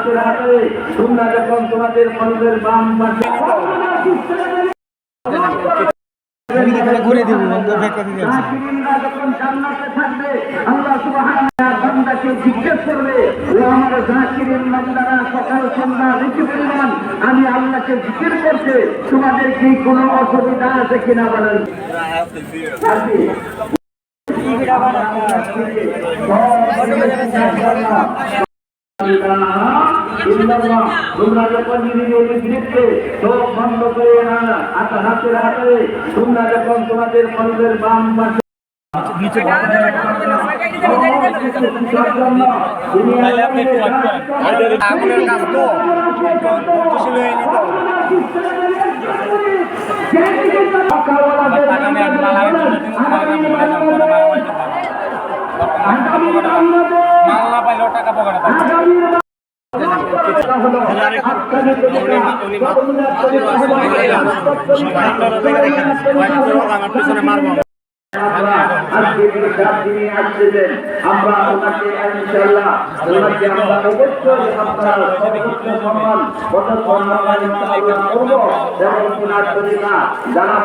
হাতের হাতে তোমরা যখন তোমাদের কলবের বাম পাশে ঘুরে দিব যখন জান্নাতে থাকবে আল্লাহ সুবহানাহু বান্দাকে জিজ্ঞেস করবে ও আমার জাকিরিন বান্দারা সকাল সন্ধ্যা ঋতু পরিমাণ আমি আল্লাহকে জিকির করতে তোমাদের কি কোনো অসুবিধা আছে কিনা বলেন। তোমরা যখন চোখ বন্ধ করে না হাতের হাতে তোমরা যখন তোমাদের কলবের বাম পাশে মাল্লা পাইল টাকা পকেটে আমার পিছনে মারবো আমরা ওনাকে ইনশাআল্লাহ ওনাকে আমরা অবশ্যই আপনারা সম্মান কত সম্মান করব এবং ওনার তরিকা যারা